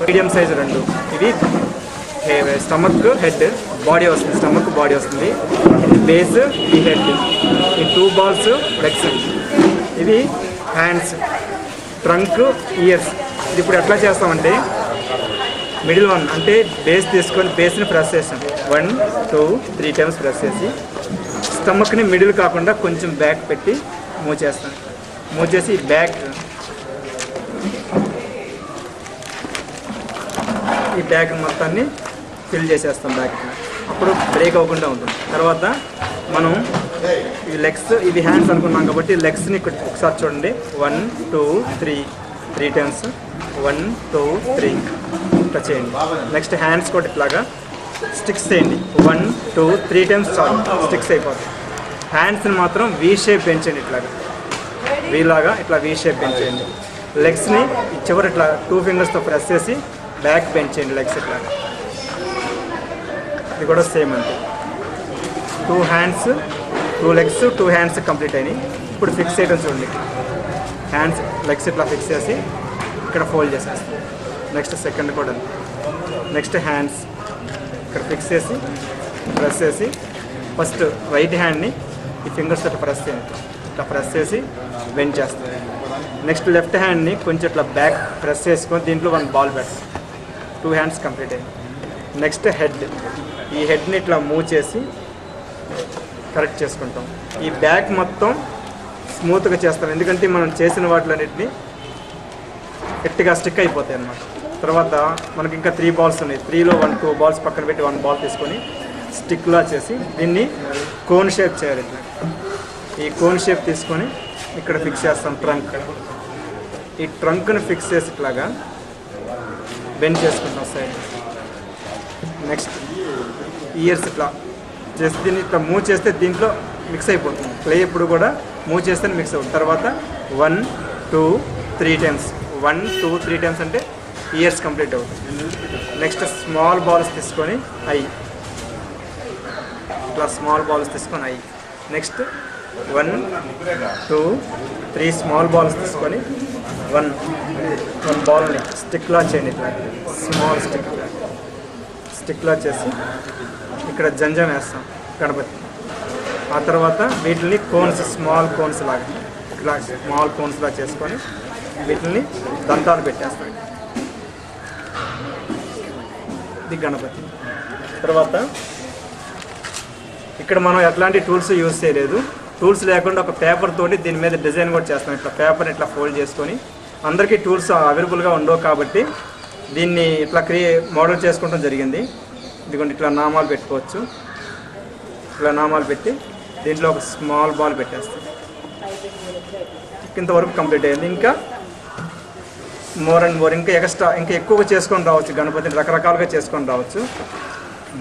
Medium size రెండు. ఇది stomach head body వస్తుంది, స్టమక్ బాడీ వస్తుంది. ఇది బేస్, ఇది హెడ్. ఈ 2 balls లెగ్స్. ఇది హ్యాండ్స్, ట్రంక్, ఇయర్స్. ఇది ఇప్పుడు ఎట్లా చేస్తామంటే మిడిల్ వన్ అంటే బేస్ తీసుకొని బేస్ని ప్రెస్ చేస్తాం. 1 2 3 times ప్రెస్ చేసి స్టమక్ని మిడిల్ కాకుండా కొంచెం బ్యాక్ పెట్టి మూవ్ చేస్తాం. మూవ్ చేసి బ్యాక్ ఈ బ్యాక్ మొత్తాన్ని ఫిల్ చేసేస్తాం బ్యాక్. అప్పుడు బ్రేక్ అవ్వకుండా ఉంటుంది. తర్వాత మనం ఈ లెగ్స్, ఇది హ్యాండ్స్ అనుకున్నాం కాబట్టి లెగ్స్ని ఒకసారి చూడండి. 1 2 3 times 1 2 3 ఇట్లా చేయండి. నెక్స్ట్ హ్యాండ్స్ కూడా ఇట్లాగా స్టిక్స్ చేయండి. 1 2 3 times చాలు, స్టిక్స్ అయిపోతాయి. హ్యాండ్స్ని మాత్రం వీ షేప్ పెంచండి, ఇట్లాగా వీలాగా ఇట్లా వీ షేప్ పెంచేయండి. లెగ్స్ని చివరి ఇట్లా 2 fingersతో ప్రెస్ చేసి బ్యాక్ పెంచేయండి. లెగ్స్ ఇట్లా, ఇది కూడా సేమ్ అంతే. 2 hands 2 legs 2 hands కంప్లీట్ అయినాయి. ఇప్పుడు ఫిక్స్ చేయడం చూడండి. హ్యాండ్స్ లెగ్స్ ఇట్లా ఫిక్స్ చేసి ఇక్కడ ఫోల్డ్ చేసేస్తాం. నెక్స్ట్ సెకండ్ కూడా నెక్స్ట్ హ్యాండ్స్ ఇక్కడ ఫిక్స్ చేసి ప్రెస్ చేసి ఫస్ట్ రైట్ హ్యాండ్ని ఈ ఫింగర్స్ ఇట్లా ప్రెస్ చేయండి. ఇట్లా ప్రెస్ చేసి బెండ్ చేస్తాం. నెక్స్ట్ లెఫ్ట్ హ్యాండ్ని కొంచెం ఇట్లా బ్యాక్ ప్రెస్ చేసుకొని దీంట్లో 1 ball పెడతాం. 2 hands కంప్లీట్ అయింది. నెక్స్ట్ హెడ్, ఈ హెడ్ని ఇట్లా మూవ్ చేసి కరెక్ట్ చేసుకుంటాం. ఈ బ్యాక్ మొత్తం స్మూత్గా చేస్తాం, ఎందుకంటే మనం చేసిన వాటిలన్నింటినీ గట్టిగా స్టిక్ అయిపోతాయి అన్నమాట. తర్వాత మనకి ఇంకా 3 balls ఉన్నాయి. 3లో 2 balls పక్కన పెట్టి 1 ball తీసుకొని స్టిక్లా చేసి దీన్ని కోన్ షేప్ చేయాలి. ఇట్లా ఈ కోన్ షేప్ తీసుకొని ఇక్కడ ఫిక్స్ చేస్తాం. ట్రంక్, ఈ ట్రంక్ని ఫిక్స్ చేసి ఇట్లాగా బెండ్ చేసుకుంటాం సైడ్. నెక్స్ట్ ఇయర్స్ ఇట్లా చేసి దీన్ని ఇట్లా మూవ్ చేస్తే దీంట్లో మిక్స్ అయిపోతుంది. క్లే ఎప్పుడు కూడా మూవ్ చేస్తేనే మిక్స్ అవుతుంది. తర్వాత 1 2 3 times 1 2 3 times అంటే ఇయర్స్ కంప్లీట్ అవుతుంది. నెక్స్ట్ స్మాల్ బాల్స్ తీసుకొని ఇట్లా స్మాల్ బాల్స్ తీసుకొని నెక్స్ట్ 1 2 3 స్మాల్ బాల్స్ తీసుకొని 1 బాల్ని స్టిక్లా చేయండి. ఇట్లా స్మాల్ స్టిక్లా చేసి ఇక్కడ జంజం వేస్తాం గణపతి. ఆ తర్వాత వీటిని కోన్స్, స్మాల్ కోన్స్ లాగా ఇట్లా స్మాల్ కోన్స్ లాగా చేసుకొని వీటిని దంతాలు పెట్టేస్తాం. ఇది గణపతి. తర్వాత ఇక్కడ మనం ఎట్లాంటి టూల్స్ యూజ్ చేయలేదు. టూల్స్ లేకుండా ఒక పేపర్ తోటి దీని మీద డిజైన్ కూడా చేస్తాం. ఇట్లా పేపర్ని ఇట్లా ఫోల్డ్ చేసుకొని, అందరికీ టూల్స్ అవైలబుల్గా ఉండవు కాబట్టి దీన్ని ఇట్లా మోడల్ చేసుకోవడం జరిగింది. ఇదిగోండి ఇట్లా నామాలు పెట్టుకోవచ్చు. ఇట్లా నామాలు పెట్టి దీంట్లో ఒక స్మాల్ బాల్ పెట్టేస్తాం. ఇంతవరకు కంప్లీట్ అయ్యింది. ఇంకా మోర్ అండ్ మోర్ ఇంకా ఎక్స్ట్రా ఇంకా ఎక్కువగా చేసుకొని రావచ్చు. గణపతిని రకరకాలుగా చేసుకొని రావచ్చు.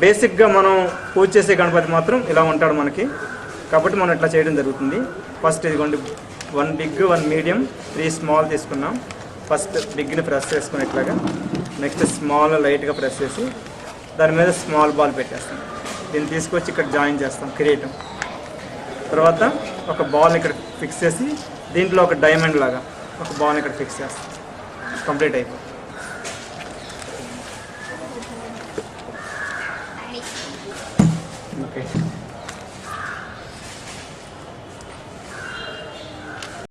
బేసిక్గా మనం పూజ చేసే గణపతి మాత్రం ఇలా ఉంటాడు మనకి, కాబట్టి మనం ఇట్లా చేయడం జరుగుతుంది. ఫస్ట్ ఇదిగోండి 1 big 1 medium 3 small తీసుకున్నాం. ఫస్ట్ బిగ్ని ప్రెస్ చేసుకుని ఇట్లాగా, నెక్స్ట్ స్మాల్ లైట్గా ప్రెస్ చేసి దాని మీద స్మాల్ బాల్ పెట్టేస్తాం. దీన్ని తీసుకొచ్చి ఇక్కడ జాయిన్ చేస్తాం కిరీటం. తర్వాత ఒక బాల్ ఇక్కడ ఫిక్స్ చేసి దీంట్లో ఒక డైమండ్ లాగా ఒక బాల్ ఇక్కడ ఫిక్స్ చేస్తాం. కంప్లీట్ అయిపోతుంది.